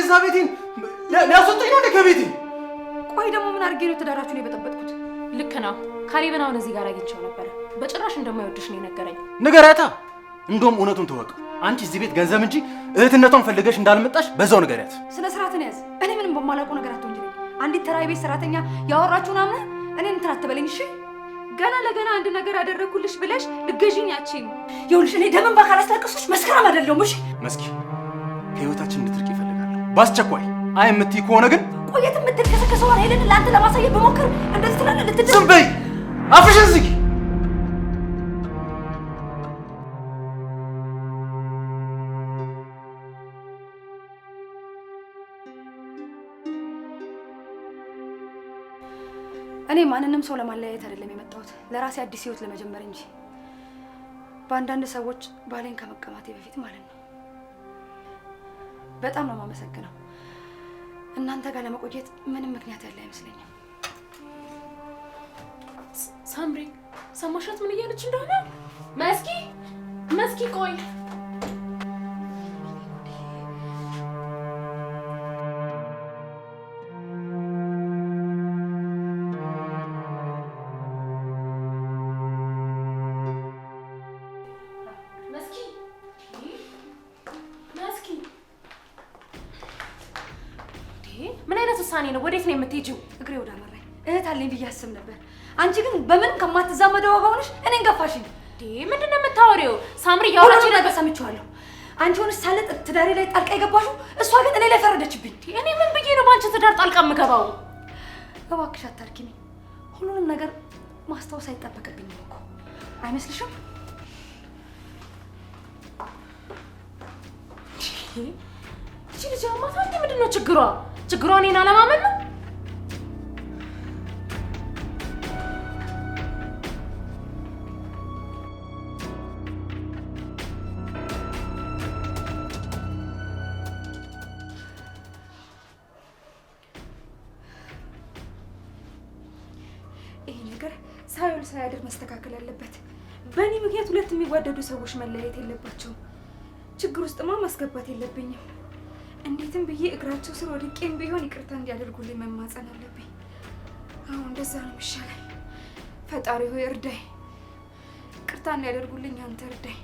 የገዛ ቤቴን ሊያስወጡኝ ነው ከቤቴ? ቆይ ደግሞ ምን አድርጌ ነው ትዳራችሁን የበጠበጥኩት? ልክ ነው። ካሌብን አሁን እዚህ ጋር አግኝቼው ነበር። በጭራሽ እንደማይወድሽ ነው የነገረኝ። ንገሪያታ። እንደውም እውነቱን ተወቀው። አንቺ እዚህ ቤት ገንዘብ እንጂ እህትነቷን ፈልገሽ እንዳልመጣሽ በዛው ንገሪያት። ስነ ስርዓትን ያዝ። እኔ ምንም በማላውቀው ነገር አትወንጅልኝ። አንዲት ተራ የቤት ሰራተኛ ያወራችሁን አምነህ እኔን እንትን አትበለኝ እሺ? ገና ለገና አንድ ነገር አደረኩልሽ ብለሽ ልገዥኝ አትችይም። ይኸውልሽ እኔ ደምን በአካል አስለቅሶሽ መስከረም አይደለሁም እሺ? መስኪ ከህይወታችን እንድትርቂ ይፈልጋለሁ በአስቸኳይ። አይ የምትይ ከሆነ ግን ቆየት የምትልከሰከሰው ወሬ ሄደን ለአንተ ለማሳየት በሞከር እንደዚህ ትላለህ። ልትደርስ ዝም በይ፣ አፍሽን ዝጊ። እኔ ማንንም ሰው ለማለያየት አይደለም የመጣሁት፣ ለራሴ አዲስ ህይወት ለመጀመር እንጂ በአንዳንድ ሰዎች ባሌን ከመቀማቴ በፊት ማለት ነው። በጣም ነው የማመሰግነው። እናንተ ጋር ለመቆየት ምንም ምክንያት ያለ አይመስለኝም። ሳምሪ ሰማሻት ምን እያለች እንደሆነ? መስኪ ቆይ ውሳኔ ነው። ወዴት ነው የምትሄጂው? እግሬ ወደ አመራኝ እህት አለኝ ብዬ አስብ ነበር። አንቺ ግን በምንም ከማትዛመደው ወጋውንሽ እኔን ገፋሽኝ። ምንድን ነው የምታወሪው? ሳምሪ ያወራች ነገር ሰምቼዋለሁ። አንቺ ሆነሽ ሳለ ትዳሬ ላይ ጣልቃ የገባሽው፣ እሷ ግን እኔ ላይ ፈረደችብኝ። እኔ ምን ብዬ ነው በአንቺ ትዳር ጣልቃ የምገባው? እባክሽ አታርኪኝ። ሁሉንም ነገር ማስታወስ አይጠበቅብኝም እኮ አይመስልሽም? እቺ ልጅ አማታ ምንድን ነው ችግሯ? ችግሯ እኔን አለማመን ነው? ይሄ ነገር ሳይውል ሳያድር መስተካከል አለበት። በእኔ ምክንያት ሁለት የሚዋደዱ ሰዎች መለያየት የለባቸውም። ችግር ውስጥማ ማስገባት የለብኝም። እንዴትም ብዬ እግራቸው ስር ወድቄም ቢሆን ይቅርታ እንዲያደርጉልኝ መማጸን አለብኝ። አሁን እንደዛ ነው የሚሻለኝ። ፈጣሪ ሆይ እርዳኝ። ይቅርታ እንዲያደርጉልኝ አንተ እርዳኝ።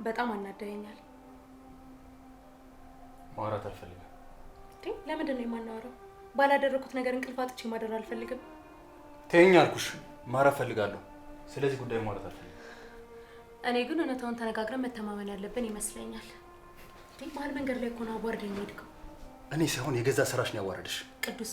በጣም አናደኛል። ማውራት አልፈልግም። ለምንድን ነው የማናወራው? ባላደረኩት ነገር እንቅልፍ አጥቼ ማደር አልፈልግም። ተይኝ አልኩሽ። ማረፍ ፈልጋለሁ። ስለዚህ ጉዳይ ማውራት አልፈልግም። እኔ ግን እውነታውን ተነጋግረን መተማመን ያለብን ይመስለኛል። መሀል መንገድ ላይ እኮ ነው አዋርደኝ የሄድከው። እኔ ሳይሆን የገዛ ስራሽ ነው ያዋረደሽ። ቅዱስ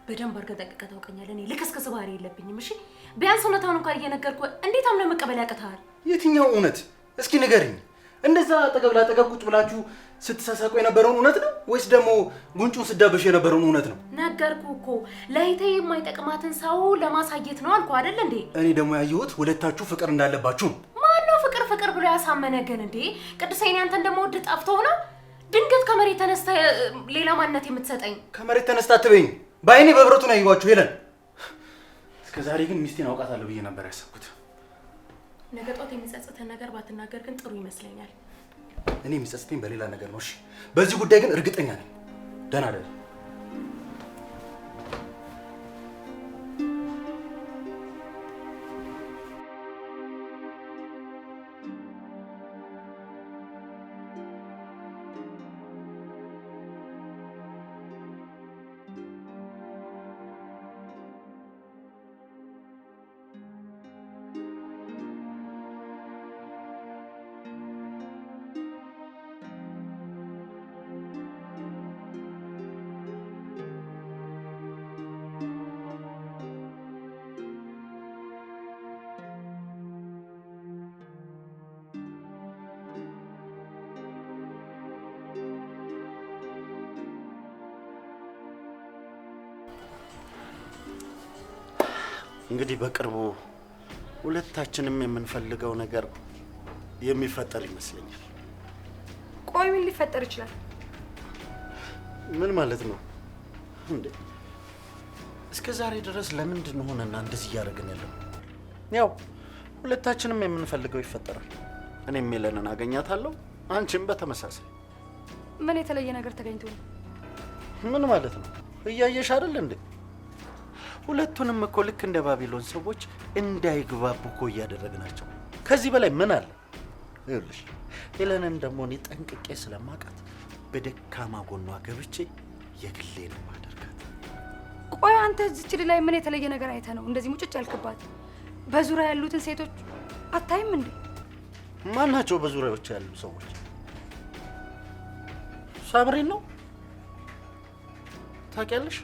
በደንብ አድርገህ ጠንቅቀህ ታውቀኛለህ። እኔ ልክስክስ ባህሪ የለብኝም። እሺ ቢያንስ እውነታውን እንኳን እየነገርኩህ እንዴት አምነህ መቀበል ያቅትሃል? የትኛው እውነት? እስኪ ንገሪኝ። እንደዛ አጠገብ ላጠገብ ቁጭ ብላችሁ ስትሳሳቁ የነበረውን እውነት ነው ወይስ ደግሞ ጉንጩን ስዳበሽ የነበረውን እውነት ነው? ነገርኩህ እኮ ለይቴ የማይጠቅማትን ሰው ለማሳየት ነው አልኩህ አይደል እንዴ? እኔ ደግሞ ያየሁት ሁለታችሁ ፍቅር እንዳለባችሁ ነው። ማነው ፍቅር ብሎ ያሳመነ ግን እንዴ? ቅዱስ እኔ አንተን ደግሞ ወድ ጣፍተው ነው ድንገት ከመሬት ተነስተ ሌላ ማንነት የምትሰጠኝ? ከመሬት ተነስታ አትበይኝ። በአይኔ በብረቱ ነው ያዩዋችሁ ሄለን። እስከዛሬ ግን ሚስቴን አውቃታለሁ ብዬ ነበር ያሰብኩት። ነገ ጧት የሚጸጽተን ነገር ባትናገር ግን ጥሩ ይመስለኛል። እኔ የሚጸጽተኝ በሌላ ነገር ነው። እሺ፣ በዚህ ጉዳይ ግን እርግጠኛ ነኝ። ደህና ደህና እንግዲህ በቅርቡ ሁለታችንም የምንፈልገው ነገር የሚፈጠር ይመስለኛል። ቆይ ምን ሊፈጠር ይችላል? ምን ማለት ነው እንዴ? እስከ ዛሬ ድረስ ለምንድን ሆነና እንደዚህ እያደረግን ያለው? ያው ሁለታችንም የምንፈልገው ይፈጠራል። እኔም ሄለንን አገኛታለሁ፣ አንቺም በተመሳሳይ። ምን የተለየ ነገር ተገኝቶ ነው? ምን ማለት ነው? እያየሽ አይደል እንዴ? ሁለቱንም እኮ ልክ እንደ ባቢሎን ሰዎች እንዳይግባቡ እኮ እያደረግናቸው። ከዚህ በላይ ምን አለ? ይኸውልሽ ሄለንን ደግሞ እኔ ጠንቅቄ ስለማውቃት በደካማ ጎኗ ገብቼ የግሌን ማደርጋት። ቆይ አንተ እዚች ላይ ምን የተለየ ነገር አይተህ ነው እንደዚህ ሙጭጭ ያልክባት? በዙሪያ ያሉትን ሴቶች አታይም እንዴ? ማን ናቸው በዙሪያዎች ያሉ ሰዎች? ሳምሪን ነው ታውቂያለሽ?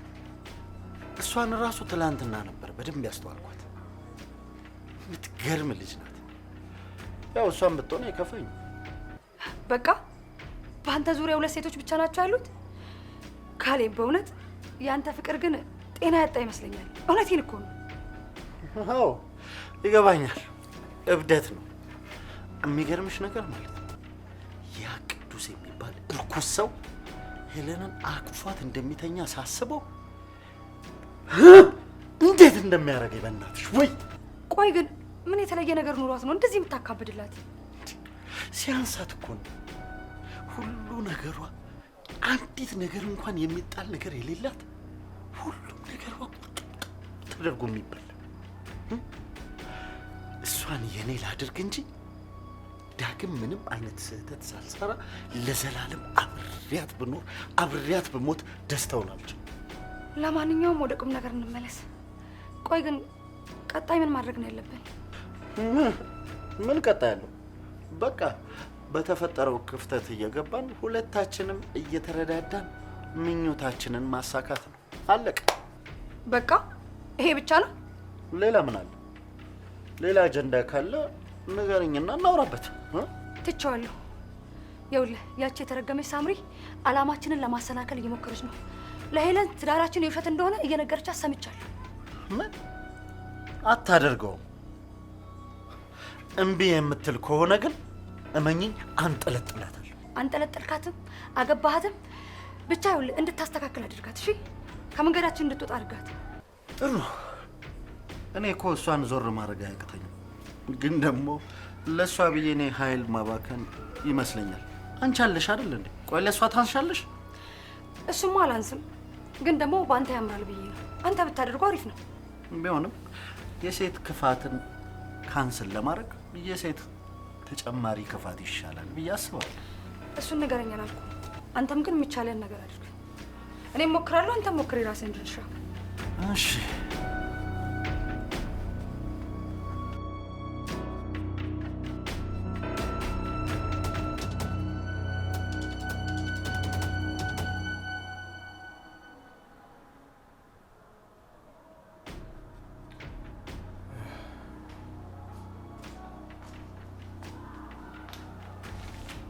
እሷን ራሱ ትላንትና ነበር በደንብ ያስተዋልኳት። የምትገርም ልጅ ናት። ያው እሷን ብትሆን አይከፋኝ። በቃ በአንተ ዙሪያ ሁለት ሴቶች ብቻ ናቸው ያሉት? ካሌብ በእውነት የአንተ ፍቅር ግን ጤና ያጣ ይመስለኛል። እውነቴን እኮ ነው። አዎ ይገባኛል። እብደት ነው። የሚገርምሽ ነገር ማለት ነው ያ ቅዱስ የሚባል እርኩስ ሰው ሄለንን አቅፏት እንደሚተኛ ሳስበው እንዴት እንደሚያደርገኝ በእናትሽ። ወይ ቆይ ግን ምን የተለየ ነገር ኑሯት ነው እንደዚህ የምታካብድላት? ሲያንሳት እኮ ነው ሁሉ ነገሯ። አንዲት ነገር እንኳን የሚጣል ነገር የሌላት፣ ሁሉም ነገሯ ተደርጎ የሚበላ። እሷን የኔ ላድርግ እንጂ ዳግም ምንም አይነት ስህተት ሳልሰራ ለዘላለም አብሬያት ብኖር አብሬያት ብሞት ደስታውን አልችልም። ለማንኛውም ወደ ቁም ነገር እንመለስ። ቆይ ግን ቀጣይ ምን ማድረግ ነው ያለብን? ምን ቀጣይ ያለው? በቃ በተፈጠረው ክፍተት እየገባን ሁለታችንም እየተረዳዳን ምኞታችንን ማሳካት ነው። አለቀ። በቃ ይሄ ብቻ ነው? ሌላ ምን አለ? ሌላ አጀንዳ ካለ ንገረኝና እናውራበት። ትቼዋለሁ። ይኸውልህ ያቺ የተረገመች ሳምሪ አላማችንን ለማሰናከል እየሞከረች ነው። ለሄለን ትዳራችን የውሸት እንደሆነ እየነገረቻት ሰምቻለሁ። ምን? አታደርገውም። እምቢ የምትል ከሆነ ግን እመኚኝ አንጠለጥላታለሁ። አንጠለጥልካትም አገባሃትም ብቻ ይኸውልህ እንድታስተካክል አድርጋት። እሺ ከመንገዳችን እንድትወጣ አድርጋት። ጥሩ ነው። እኔ እኮ እሷን ዞር ማድረግ አያቅተኝም፣ ግን ደግሞ ለእሷ ብዬ እኔ ኃይል ማባከን ይመስለኛል። አንቺ አለሽ አይደል እንዴ? ቆይ ለእሷ ታንሻለሽ? እሱማ አላንስም፣ ግን ደግሞ በአንተ ያምራል ብዬ ነው። አንተ ብታደርገው አሪፍ ነው። ቢሆንም የሴት ክፋትን ካንስል ለማድረግ የሴት ተጨማሪ ክፋት ይሻላል ብዬ አስባለሁ። እሱን ንገረኝ አላልኩም። አንተም ግን የሚቻለን ነገር አድርግ። እኔም ሞክራለሁ፣ አንተም ሞክር የራስህን ድርሻ። እሺ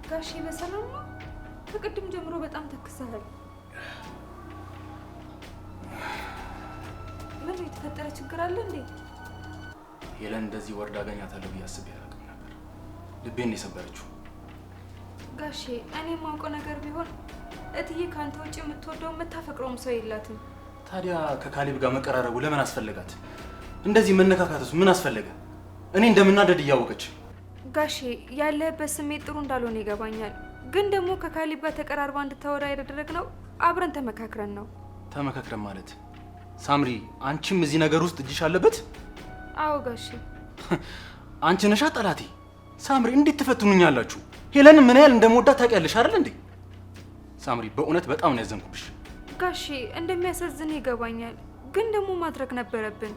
ጋሼ በሰላም ነው? ከቅድም ጀምሮ በጣም ተክሰሃል። ምን የተፈጠረ ችግር አለ እንዴ? ሄለን እንደዚህ ወርዳ አገኛታለሁ ብዬ አስቤ አላውቅም ነበር። ልቤን ነው የሰበረችው። ጋሼ እኔ የማውቀው ነገር ቢሆን እትዬ ከአንተ ውጭ የምትወደው የምታፈቅረውም ሰው የላትም። ታዲያ ከካሌብ ጋር መቀራረቡ ለምን አስፈለጋት? እንደዚህ መነካካቱስ ምን አስፈለገ? እኔ እንደምናደድ እያወቀች። ጋሼ ያለህበት ስሜት ጥሩ እንዳልሆነ ይገባኛል፣ ግን ደግሞ ከካሌብ ጋር ተቀራርባ እንድታወራ ያደረግነው አብረን ተመካክረን ነው። ተመካክረን ማለት ሳምሪ፣ አንቺም እዚህ ነገር ውስጥ እጅሽ አለበት? አዎ ጋሼ። አንቺ ነሻ ጠላቴ። ሳምሪ እንዴት ትፈትኑኛላችሁ? ሄለን ምን ያህል እንደምወዳት ታውቂያለሽ አይደል እንዴ? ሳምሪ በእውነት በጣም ነው ያዘንኩብሽ። ጋሼ እንደሚያሳዝን ይገባኛል፣ ግን ደግሞ ማድረግ ነበረብን።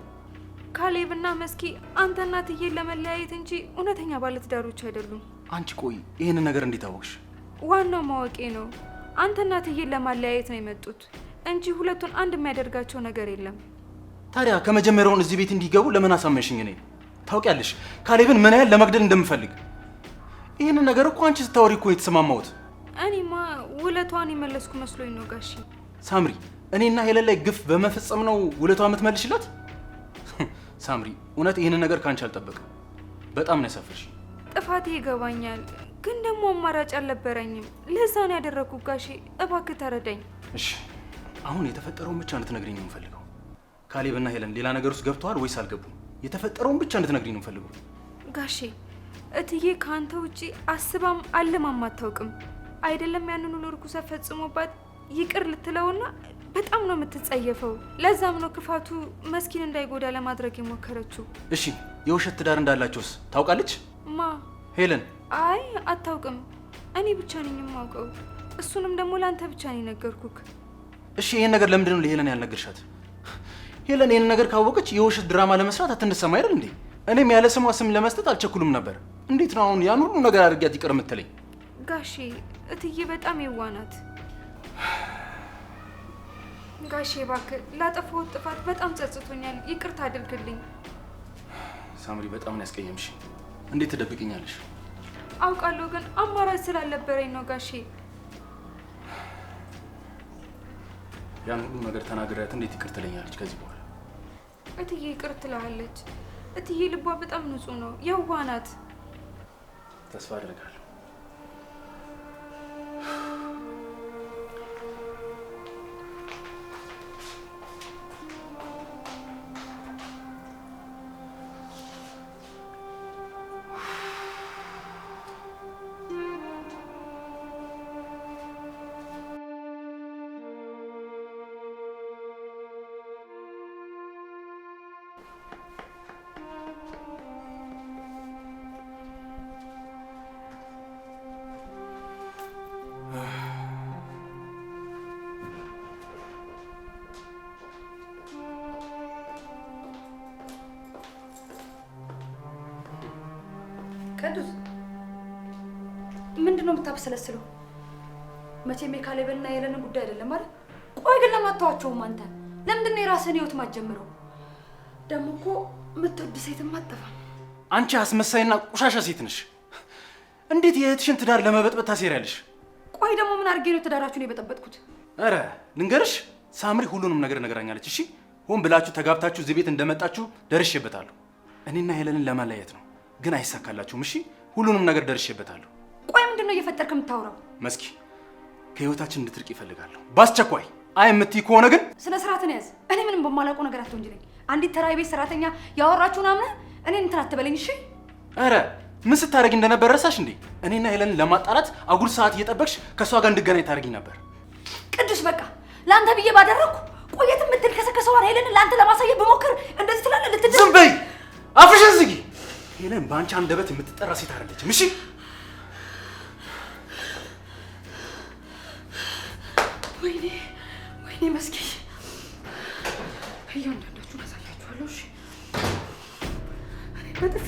ካሌብና መስኪ አንተና እትዬን ለመለያየት እንጂ እውነተኛ ባለትዳሮች አይደሉም። አንቺ ቆይ ይሄንን ነገር እንዴት አወቅሽ? ዋናው ማወቄ ነው። አንተና እትዬን ለማለያየት ነው የመጡት እንጂ ሁለቱን አንድ የሚያደርጋቸው ነገር የለም። ታዲያ ከመጀመሪያውን እዚህ ቤት እንዲገቡ ለምን አሳመንሽኝ? እኔ ታውቂያለሽ ካሌብን ምን ያህል ለመግደል እንደምፈልግ። ይሄንን ነገር እኮ አንቺ ስታወሪ እኮ የተሰማማሁት። እኔማ ውለቷን የመለስኩ መስሎኝ ነው ጋሼ። ሳምሪ እኔና ሄለን ላይ ግፍ በመፈጸም ነው ውለቷ የምትመልሽላት? ሳምሪ እውነት ይህንን ነገር ካንቺ አልጠበቅም። በጣም ነው ያሳፈርሽ። ጥፋቴ ይገባኛል፣ ግን ደግሞ አማራጭ አልነበረኝም። ለዛ ነው ያደረኩት ጋሼ። እባክህ ተረዳኝ። እሺ አሁን የተፈጠረውን ብቻ እንድትነግሪኝ ነው የምፈልገው። ካሌብና ሄለን ሌላ ነገር ውስጥ ገብተዋል ወይስ አልገቡም? የተፈጠረውን ብቻ እንድትነግሪኝ ነው የምፈልገው። ጋሼ እትዬ ከአንተ ውጪ አስባም አልማም አታውቅም። አይደለም ያንን ሁሉ ርኩሰት ፈጽሞባት ይቅር ልትለውና በጣም ነው የምትጸየፈው። ለዛም ነው ክፋቱ መስኪን እንዳይጎዳ ለማድረግ የሞከረችው። እሺ የውሸት ትዳር እንዳላቸውስ ታውቃለች? ማ ሄለን? አይ አታውቅም። እኔ ብቻ ነኝ የማውቀው። እሱንም ደግሞ ለአንተ ብቻ ነው የነገርኩክ። እሺ ይሄን ነገር ለምንድን ነው ለሄለን ያልነገርሻት? ሄለን ይሄን ነገር ካወቀች የውሸት ድራማ ለመስራት አትነሳም አይደል እንዴ? እኔም ያለ ስሟ ስም ለመስጠት አልቸኩልም ነበር። እንዴት ነው አሁን ያን ሁሉ ነገር አድርጊያት ይቅር የምትለኝ? ጋሼ እትዬ በጣም የዋናት። ጋሼ እባክህ ላጠፋሁት ጥፋት በጣም ጸጽቶኛል፣ ይቅርታ አድርግልኝ። ሳምሪ በጣም ነው ያስቀየምሽ። እንዴት ትደብቅኛለሽ? አውቃለሁ፣ ግን አማራጭ ስላልነበረኝ ነው ጋሼ። ያን ሁሉ ነገር ተናግሪያት እንዴት ይቅር ትለኛለች ከዚህ በኋላ? እትዬ ይቅር ትላለች። እትዬ ልቧ በጣም ንጹህ ነው፣ የዋህ ናት። ተስፋ አደርጋለሁ። ቅዱስ ምንድነው የምታብሰለስለው? መቼም የካሌብና የሄለንን ጉዳይ አይደለም አይደል? ቆይ ግን ለምን አታዋቸውም አንተ? ለምንድነው የራስህን ህይወት ማትጀምረው? ደግሞ እኮ የምትወድ ሴትም አትጠፋም። አንቺ አስመሳይና ቆሻሻ ሴት ነሽ። እንዴት የእህትሽን ትዳር ለመበጥበጥ ታሴሪያለሽ? ቆይ ደግሞ ምን አድርጌ ነው ትዳራችሁን የበጠበጥኩት? ኧረ ልንገርሽ፣ ሳምሪ ሁሉንም ነገር ነግራኛለች። እሺ ሆን ብላችሁ ተጋብታችሁ እዚህ ቤት እንደመጣችሁ ደርሼበታለሁ። እኔና ሄለንን ለማለያየት ነው፣ ግን አይሳካላችሁም። እሺ ሁሉንም ነገር ደርሼበታለሁ። ቆይ ምንድነው እየፈጠርክ የምታወራው? መስኪ ከህይወታችን እንድትርቅ ይፈልጋለሁ በአስቸኳይ። አይ የምትይ ከሆነ ግን ስነ ስርዓትን ያዝ። እኔ ምንም በማላውቀው ነገር አትወንጅለኝ። አንዲት ተራ ቤት ሰራተኛ ያወራችሁን አምነህ እኔን እንትን አትበለኝ እሺ? ኧረ ምን ስታደርጊ እንደነበር ረሳሽ እንዴ? እኔና ሄለንን ለማጣላት አጉል ሰዓት እየጠበቅሽ ከእሷ ጋር እንድገናኝ ታደርጊ ነበር። ቅዱስ በቃ ለአንተ ብዬ ባደረግኩ ቆየት የምትል ከሰከሰዋን ሄለንን ለአንተ ለማሳየት በሞክር እንደዚህ ትላለህ? ልትድር ዝም በይ፣ አፍሽን ዝጊ። ሄለን በአንቺ አንደበት የምትጠራ ሴት አይደለችም። እሺ ወይኔ ወይኔ መስኪ፣ እያንዳንዳችሁን አሳያችኋለሁ። እሺ እኔ በጥፊ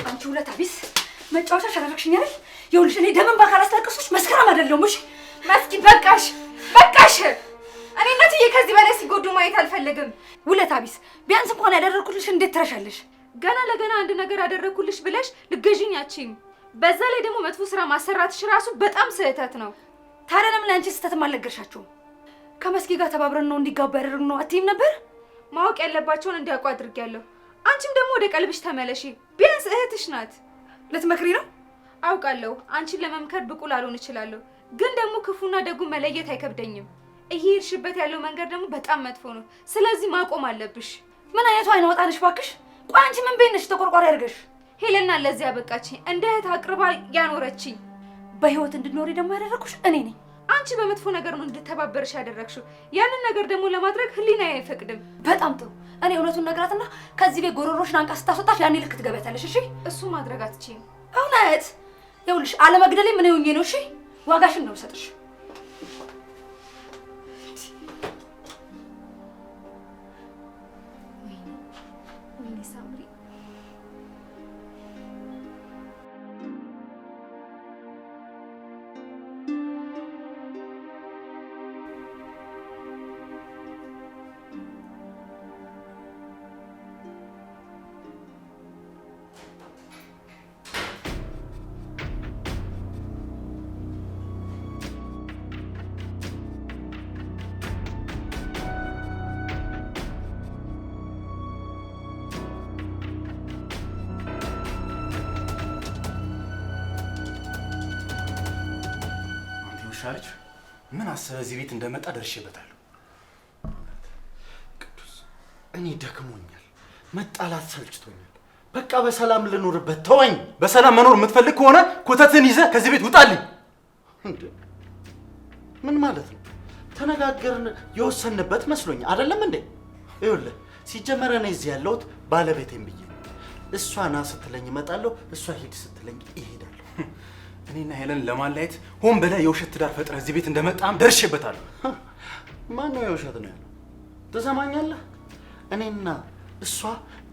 አንቺ ሁለት አቢስ መጫወቻ ሸራረክሽኝ አይደል? ይኸውልሽ እኔ ደምን ባካል አስታቅሶች መስከረም አይደለሁም። እሺ መስኪ በቃሽ በቃሽ። እኔ እናትዬ ከዚህ በላይ ሲጎዱ ማየት አልፈልግም። ሁለት አቢስ ቢያንስ እንኳን ያደረኩልሽ እንዴት ትረሻለሽ? ገና ለገና አንድ ነገር አደረኩልሽ ብለሽ ልገዥኝ አትችይም። በዛ ላይ ደግሞ መጥፎ ስራ ማሰራትሽ ራሱ በጣም ስህተት ነው። ታዲያ ለምን ለአንቺ ስህተትም አልነገርሻቸውም? ከመስኪ ጋር ተባብረን ነው እንዲጋቡ ያደረግነው አትይም ነበር? ማወቅ ያለባቸውን እንዲያውቁ አድርጊያለሁ። አንቺም ደግሞ ወደ ቀልብሽ ተመለሺ። ቢያንስ እህትሽ ናት። ልትመክሪ ነው? አውቃለሁ አንቺን ለመምከር ብቁ ላልሆን እችላለሁ፣ ግን ደግሞ ክፉና ደጉ መለየት አይከብደኝም። እየሄድሽበት ያለው መንገድ ደግሞ በጣም መጥፎ ነው። ስለዚህ ማቆም አለብሽ። ምን አይነቱ አይነ ወጣንሽ ባክሽ? ቆይ አንቺ ምን ቤት ነሽ ተቆርቋሪ ያድርገሽ? ሄለና ለዚህ ያበቃችኝ እንደ እህት አቅርባ ያኖረችኝ። በህይወት እንድትኖሪ ደግሞ ያደረኩሽ እኔ ነኝ። አንቺ በመጥፎ ነገር ነው እንድተባበርሽ ያደረግሽው። ያንን ነገር ደግሞ ለማድረግ ህሊናዬ አይፈቅድም። በጣም ጥሩ። እኔ እውነቱን ነግራትና ከዚህ ቤት ጎሮሮሽን አንቃ ስታስወጣሽ ያኔ ልክ ትገበያታለሽ። እሺ እሱ ማድረግ አትችይም። እውነት ይኸውልሽ አለመግደሌ ምን ይሁኝ ነው? እሺ ዋጋሽን ነው ሰጥሽ። ወይኔ ሳምሪ፣ ልጅ ምን አሰበ እዚህ ቤት እንደመጣ ደርሼበታለሁ። ቅዱስ እኔ ደክሞኛል፣ መጣላት ሰልችቶኛል። በቃ በሰላም ልኖርበት ተወኝ። በሰላም መኖር የምትፈልግ ከሆነ ኮተትን ይዘህ ከዚህ ቤት ውጣልኝ። እንዴ ምን ማለት ነው? ተነጋገርን የወሰንበት መስሎኝ አይደለም እንዴ? ይኸውልህ ሲጀመር እኔ እዚህ ያለሁት ባለቤቴን ብዬ ነው። እሷ ና ስትለኝ እመጣለሁ፣ እሷ ሂድ ስትለኝ እሄዳለሁ። እኔና ሄለን ለማለያየት ሆን ብለህ የውሸት ትዳር ፈጥረህ እዚህ ቤት እንደመጣም ደርሼበታለሁ። ማን ነው የውሸት ነው ያለው? ትሰማኛለህ? እኔና እሷ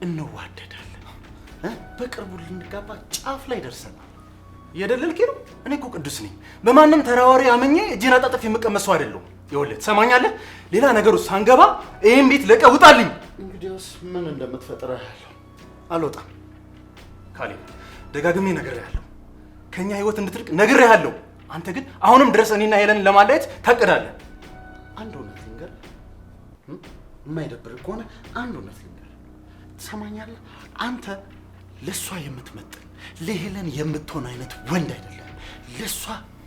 እንዋደዳለን። በቅርቡ ልንጋባ ጫፍ ላይ ደርሰናል። የደለልክ ነው። እኔ እኮ ቅዱስ ነኝ። በማንም ተራዋሪ አመኜ እጄን አጣጥፍ የምቀመጥ ሰው አይደለሁም። ይኸውልህ ትሰማኛለህ? ሌላ ነገር ውስጥ ሳንገባ ይህን ቤት ለቀህ ውጣልኝ። እንግዲያውስ ምን እንደምትፈጥረ ያለው አልወጣም። ካሌብ ደጋግሜ ነግሬሃለሁ፣ ከኛ ህይወት እንድትርቅ ነግሬሃለሁ። አንተ ግን አሁንም ድረስ እኔና ሄለንን ለማለያየት ታቅዳለህ። አንድ እውነት ልንገርህ፣ የማይደብርህ ከሆነ አንድ እውነት ልንገርህ። ትሰማኛለህ? አንተ ለእሷ የምትመጥን ለሄለን የምትሆን አይነት ወንድ አይደለም። ለእሷ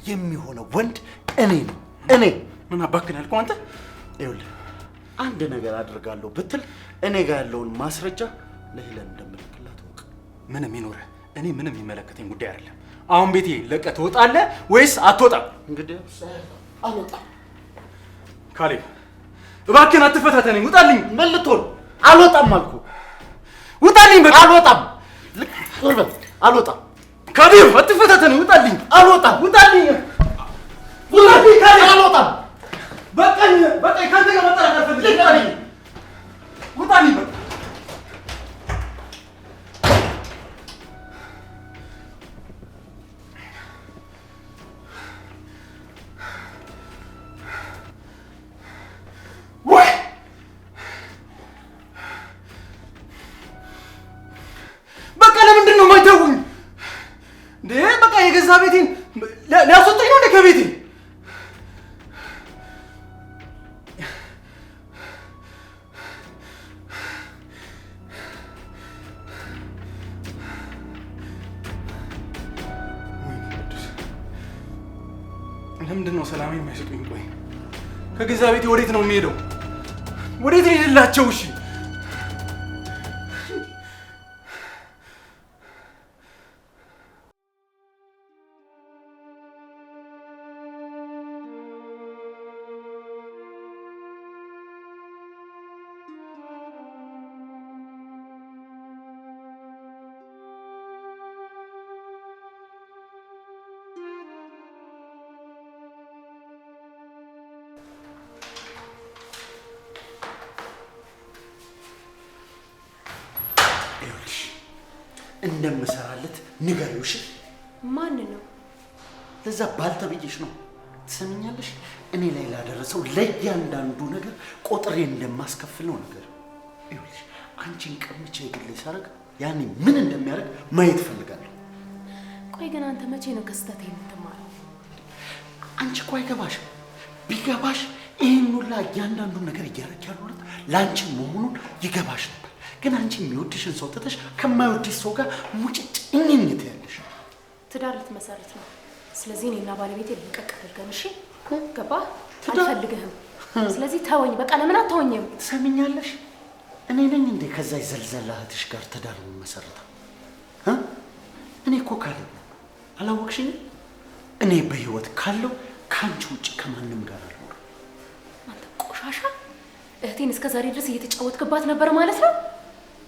የሚሆነው ወንድ እኔ ነው። እኔ ምን አባክን ያልከው አንተ? ይኸውልህ አንድ ነገር አድርጋለሁ ብትል እኔ ጋር ያለውን ማስረጃ ለሄለን እንደምልክላት እወቅ። ምንም ይኖርህ እኔ ምንም የሚመለከተኝ ጉዳይ አይደለም። አሁን ቤቴ ለቀህ ትወጣለህ ወይስ አትወጣም? እንግዲህ አልወጣም። ካሌብ እባክህን አትፈታተነኝ፣ ውጣልኝ። ምን ልትሆን? አልወጣም አልኩህ። ውጣልኝ በቃ። አልወጣም። ልክ ቁርበት አልወጣም። ካሌብ አትፈታተነኝ፣ ውጣልኝ። አልወጣም። ውጣልኝ። ውጣልኝ ካሌብ። አልወጣም። በቃኝ፣ በቃኝ። ካንተ ጋር መጣላት አልፈልግም። ውጣልኝ በቃ። የገዛ ቤቴን ሊያስወጣኝ ነው እንዴ ከቤቴ? ለምንድን ነው ሰላም የማይሰጡኝ? ቆይ ከገዛ ቤቴ ወዴት ነው የሚሄደው? ወዴት ልሄድላቸው? እሺ እንደምሰራለት ንገሪው። እሺ ማን ነው? ለዛ ባልተብዬሽ ነው። ትሰሚኛለሽ? እኔ ላይ ላደረሰው ለእያንዳንዱ ነገር ቆጥሬ እንደማስከፍለው ነገር ይኸውልሽ፣ አንቺን ቀምቼ ግሌ ሳረግ ያኔ ምን እንደሚያደርግ ማየት ፈልጋለሁ። ቆይ ግን አንተ መቼ ነው ከስተት የምትማረው? አንቺ እኮ አይገባሽም። ቢገባሽ ይህን ሁላ እያንዳንዱ ነገር እያደረግ ያሉለት ለአንቺ መሆኑን ይገባሽ ነበር። ግን አንቺ የሚወድሽን ሰው ትተሽ ከማይወድሽ ሰው ጋር ሙጭጭ እኝኝት ያለሽ። ትዳር ልትመሰርት ነው። ስለዚህ እኔና ባለቤቴ ልንቀቅ አድርገን። እሺ ገባህ? አልፈልግህም። ስለዚህ ተወኝ በቃ። ለምን አትተወኝም? ትሰሚኛለሽ? እኔ ነኝ እንዴ ከዛ ዘልዘላ እህትሽ ጋር ትዳር የምመሰርተው? እኔ እኮ ካለኝ አላወቅሽኝም? እኔ በህይወት ካለው ከአንቺ ውጭ ከማንም ጋር አልኖርም። አንተ ቆሻሻ! እህቴን እስከ ዛሬ ድረስ እየተጫወትክባት ነበር ማለት ነው?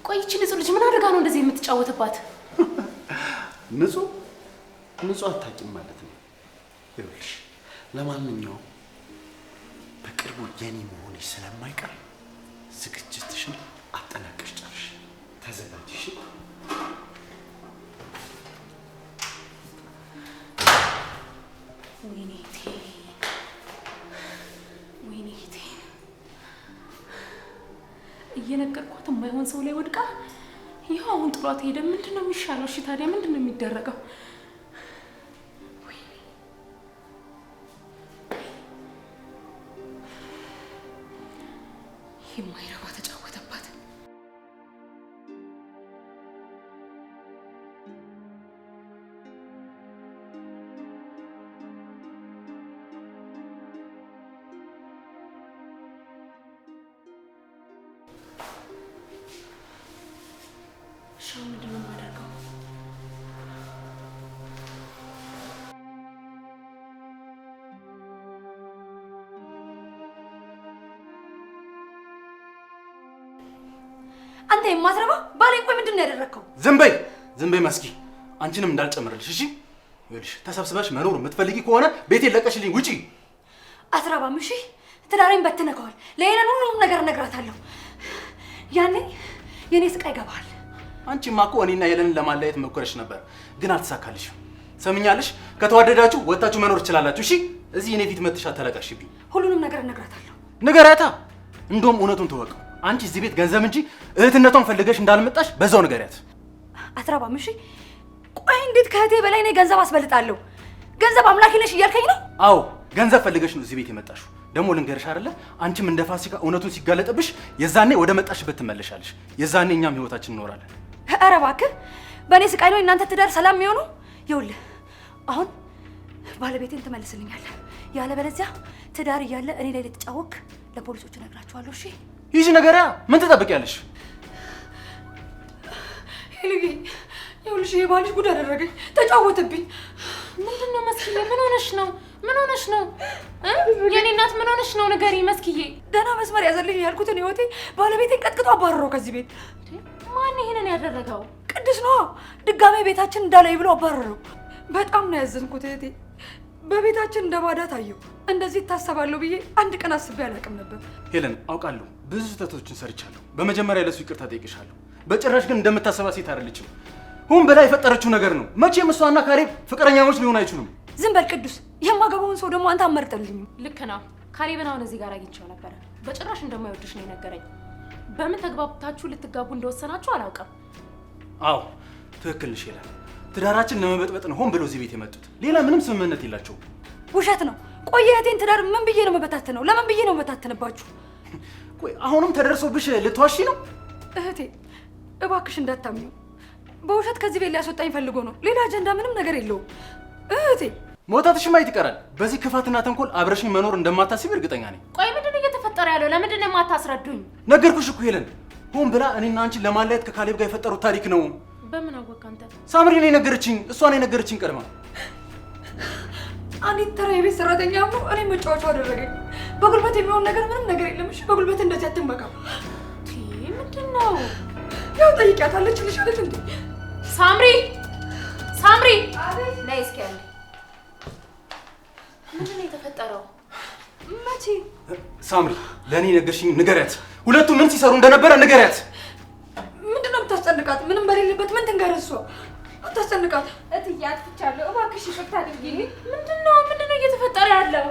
ቆይ ይቺ ንጹህ ልጅ ምን አድርጋ ነው እንደዚህ የምትጫወትባት? ንጹህ አታውቂም ማለት ነው። ይኸውልሽ ለማንኛውም በቅርቡ የኔ መሆንሽ ስለማይቀር ዝግጅትሽን አጠናቀሽ ጨርሽ። ተዘጋጅሽ። ወይኔ እህቴ እየነገርኳት የማይሆን ሰው ላይ ወድቃ ይኸው አሁን ጥሏት ሄደ። ምንድን ነው የሚሻለው? እሺ ታዲያ ምንድን ነው የሚደረገው? የማይረባ ተጫወተባት። ምንድን ነው የማደርገው? አንተ የማትረባ ባሌን ቆይ ምንድን ነው ያደረግከው? ዝም በይ መስኪ፣ አንቺንም እንዳልጨምርልሽ እሺ። ይኸውልሽ ተሰብስበሽ መኖር የምትፈልጊ ከሆነ ቤቴን ለቀሽልኝ ውጪ። አትረባም እሺ። ትዳሬን በትነከዋል። ለሄለን ሁሉንም ነገር እነግራታለሁ። ያኔ የኔ ስቃይ ይገባል። አንቺማ እኮ እኔና ሄለንን ለማለያየት ሞክረሽ ነበር፣ ግን አልተሳካልሽም። ሰምኛለሽ? ከተዋደዳችሁ ወጣችሁ መኖር ትችላላችሁ። እሺ፣ እዚህ እኔ ፊት መጥተሽ አታለቃሽብኝ። ሁሉንም ነገር እነግራታለሁ። ንገሪያታ። እንደውም እውነቱን ተወቀው። አንቺ እዚህ ቤት ገንዘብ እንጂ እህትነቷን ፈልገሽ እንዳልመጣሽ በዛው ንገሪያት። አትረባም እሺ። ቆይ እንዴት ከእህቴ በላይ እኔ ገንዘብ አስበልጣለሁ? ገንዘብ አምላኪ ነሽ እያልከኝ ነው? አዎ ገንዘብ ፈልገሽ ነው እዚህ ቤት የመጣሽው። ደግሞ ልንገርሽ አይደለ፣ አንቺም እንደ ፋሲካ እውነቱን ሲጋለጥብሽ የዛኔ ወደ መጣሽበት ትመለሻለሽ። የዛኔ እኛም ህይወታችን እንኖራለን። ኧረ እባክህ፣ በእኔ ስቃይ ነው እናንተ ትዳር ሰላም የሚሆኑ? ይኸውልህ አሁን ባለቤቴን ትመልስልኛለህ፣ ያለበለዚያ ትዳር እያለ እኔ ላይ ልትጫወክ ለፖሊሶቹ እነግራቸዋለሁ። እሺ ይህ ነገርያ ምን ትጠብቂያለሽ? ሄሉዬ፣ ይኸውልሽ ይሄ ባልሽ ጉድ አደረገኝ፣ ተጫወተብኝ። ምንድን ነው መስኪዬ? ምን ሆነሽ ነው? ምን ሆነሽ ነው? የኔ እናት ምን ሆነሽ ነው? ንገሪኝ መስኪዬ። ደህና መስመር ያዘልኝ ያልኩትን ህይወቴ ባለቤቴን ቀጥቅጦ አባረረው ከዚህ ቤት። ማን ይሄንን ያደረገው? ቅዱስ ነዋ። ድጋሜ ቤታችን እንዳላይ ብሎ አባረረው። በጣም ነው ያዘንኩት እህቴ። በቤታችን እንደ ባዳ ታየው። እንደዚህ ታሰባለሁ ብዬ አንድ ቀን አስቤ አላውቅም ነበር። ሄለን፣ አውቃለሁ ብዙ ስህተቶችን ሰርቻለሁ። በመጀመሪያ ለሱ ይቅርታ ጠይቅሻለሁ። በጭራሽ ግን እንደምታሰባ ሴት አይደለችም። ሁን በላይ የፈጠረችው ነገር ነው። መቼም እሷና ካሌብ ፍቅረኛሞች ሊሆን አይችሉም። ዝም በል ቅዱስ። የማገባውን ሰው ደግሞ አንተ አመርጠልኝ። ልክ ነው። ካሌብን አሁን እዚህ ጋር አግኝቼው ነበረ። በጭራሽ እንደማይወድሽ ነው የነገረኝ። በምን ተግባብታችሁ ልትጋቡ እንደወሰናችሁ አላውቅም። አዎ ትክክል ነሽ ሄለን። ትዳራችን ለመበጥበጥ ነው ሆን ብሎ እዚህ ቤት የመጡት። ሌላ ምንም ስምምነት የላቸውም። ውሸት ነው። ቆይ የእህቴን ትዳር ምን ብዬ ነው መበታተነው? ለምን ብዬ ነው መበታተንባችሁ? ቆይ አሁንም ተደርሶብሽ ልትዋሺ ነው? እህቴ እባክሽ እንዳታምኚው። በውሸት ከዚህ ቤት ሊያስወጣኝ ፈልጎ ነው። ሌላ አጀንዳ ምንም ነገር የለውም። እህቴ ሞታትሽ ማየት ይቀራል። በዚህ ክፋትና ተንኮል አብረሽኝ መኖር እንደማታስቢ እርግጠኛ ነኝ። ቆይ ምንድን ነው እየተፈጠረ ያለው? ለምንድን ነው የማታስረዱኝ? ነገርኩሽ እኮ ሄለን፣ ሆን ብላ እኔና አንቺን ለማለያየት ከካሌብ ጋር የፈጠሩት ታሪክ ነው። በምን አወቅ አንተ? ሳምሪ ነው የነገረችኝ። እሷ ነው የነገረችኝ ቀድማ። አንዲት ተራ የቤት ሰራተኛ አምኖ እኔ መጫወቻው አደረገኝ። በጉልበት የሚሆን ነገር ምንም ነገር የለም። እሺ በጉልበት እንደዚህ አትመካ። ምንድን ነው? ያው ጠይቂያታለች ልሽ አይደል እንዴ? ሳምሪ ነይ እስኪ ያለ ምንድን ነው የተፈጠረው? መቼ? ሳምሪ ለእኔ ነገርሽኝ ንገሪያት። ሁለቱ ምን ሲሰሩ እንደነበረ ንገሪያት። ምንድን ነው የምታስጨንቃት? ምንም በሌለበት ምን ትንገረህ? እሷ አታስጨንቃት። እትዬ አጥፍቻለሁ፣ እባክሽ ይቅርታ አድርጊልኝ። ምንድን ነው እየተፈጠረ ያለው?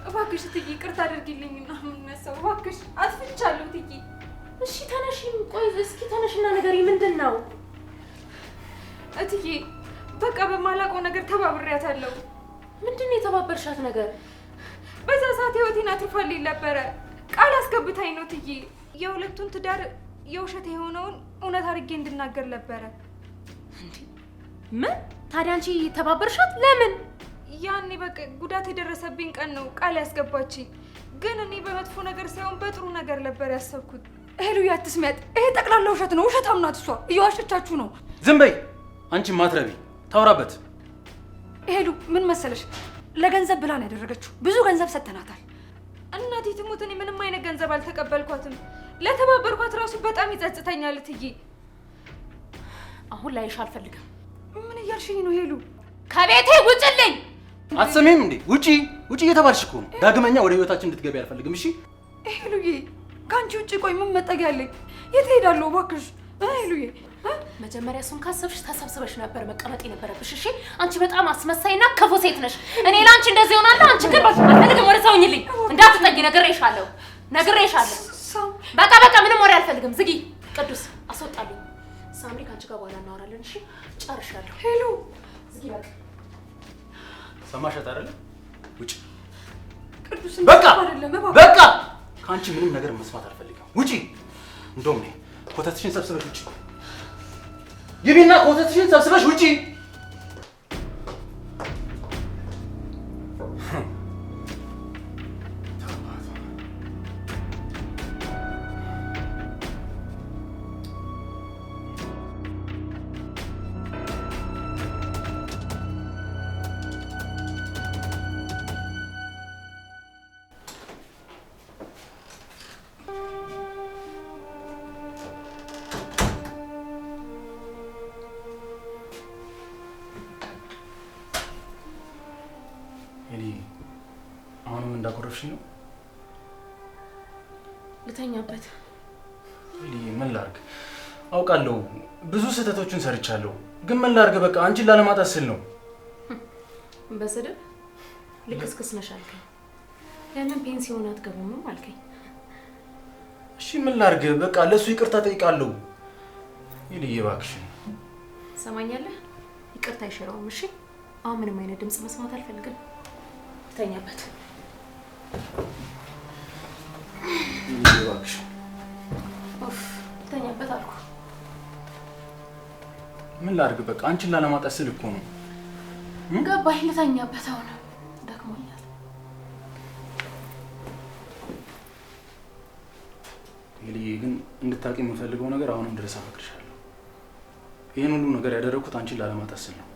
እባክሽ እትዬ ይቅርታ አድርጊልኝ እና የምነሳው እባክሽ አጥፍቻለሁ እትዬ። እሺ ተነሺ፣ ቆይ እስኪ ተነሽና ንገሪ፣ ምንድን ነው? እትዬ በቃ በማላውቀው ነገር ተባብሬያታለሁ። ምንድን ነው የተባበርሻት ነገር? በዛ ሰዓት ህይወቴን አትርፋልኝ ነበረ። ቃል አስገብታኝ ነው እትዬ። የሁለቱን ትዳር የውሸት የሆነውን እውነት አድርጌ እንድናገር ነበረ። ምን ታዲያ አንቺ ተባበርሻት? ለምን? ያኔ በቃ ጉዳት የደረሰብኝ ቀን ነው ቃል ያስገባችኝ። ግን እኔ በመጥፎ ነገር ሳይሆን በጥሩ ነገር ነበር ያሰብኩት። ሄሉዬ አትስሚያት። ይሄ ጠቅላላ ውሸት ነው። ውሸታም ናት እሷ። እየዋሸቻችሁ ነው። ዝም በይ አንቺ ማትረቢ። ታውራበት። ሄሉ ምን መሰለሽ፣ ለገንዘብ ብላ ነው ያደረገችው። ብዙ ገንዘብ ሰጥተናታል። እናቴ ትሙት፣ እኔ ምንም አይነት ገንዘብ አልተቀበልኳትም። ለተባበርኳት ራሱ በጣም ይጸጽተኛል እትዬ። አሁን ላይሽ አልፈልግም። ምን እያልሽኝ ነው ሄሉ? ከቤቴ ውጭልኝ። አትሰሚም እንዴ? ውጪ እየተባልሽ እኮ ነው። ዳግመኛ ወደ ህይወታችን እንድትገቢ አልፈልግም። እሺ ሄሉዬ፣ ከአንቺ ውጭ ቆይ ምን መጠጊያ አለኝ? የት እሄዳለሁ እባክሽ? ሄሉዬ መጀመሪያ እሱን ካሰብሽ ተሰብስበሽ ነበር መቀመጥ የነበረብሽ። እሺ አንቺ በጣም አስመሳይና ክፉ ሴት ነሽ። እኔ ላንቺ እንደዚህ ሆናለሁ። አንቺ ግን አልፈልግም። ወደ ሰውኝልኝ እንዳትጠጊ ነግሬሻለሁ። በቃ ምንም ወሬ አልፈልግም። ዝጊ። ቅዱስ አስወጣልኝ። ሳምሪ ካንቺ ጋር በኋላ እናወራለን። እሺ ጨርሻለሁ። ሄሉ ዝጊ። በቃ ሰማሻት አይደለ? ውጪ። ቅዱስ በቃ አይደለም። በቃ ከአንቺ ምንም ነገር መስማት አልፈልግም። ውጪ። እንደውም ነይ ኮተትሽን ሰብስበሽ ውጪ። ግቢና ኮተትሽን ሰብስበሽ ውጪ። እየዋሽኝ ነው? ልተኛበት። ምን ላድርግ? አውቃለሁ ብዙ ስህተቶችን ሰርቻለሁ፣ ግን ምን ላድርግ? በቃ አንቺን ላለማጣት ስል ነው። በስድብ ልክስክስ ነሽ አልከኝ። ለምን ፔንሲዮን አትገቡም አልከኝ? እሺ ምን ላድርግ? በቃ ለሱ ይቅርታ ጠይቃለሁ። ይልዬ እባክሽን ሰማኛለህ? ይቅርታ አይሽረውም። እሺ አሁን ምንም አይነት ድምጽ መስማት አልፈልግም። ልተኛበት። ይልዬ እባክሽን ልተኛበት አልኩ። ምን ላድርግ? በቃ አንቺን ላለማጣት ስል እኮ ነው። ገባኝ። ልተኛበት። አሁን ደክሞኛል። ይልዬ ግን እንድታውቂ የምፈልገው ነገር አሁንም ድረስ አፈቅርሻለሁ። ይህን ሁሉ ነገር ያደረኩት አንቺን ላለማጣት ስል ነው።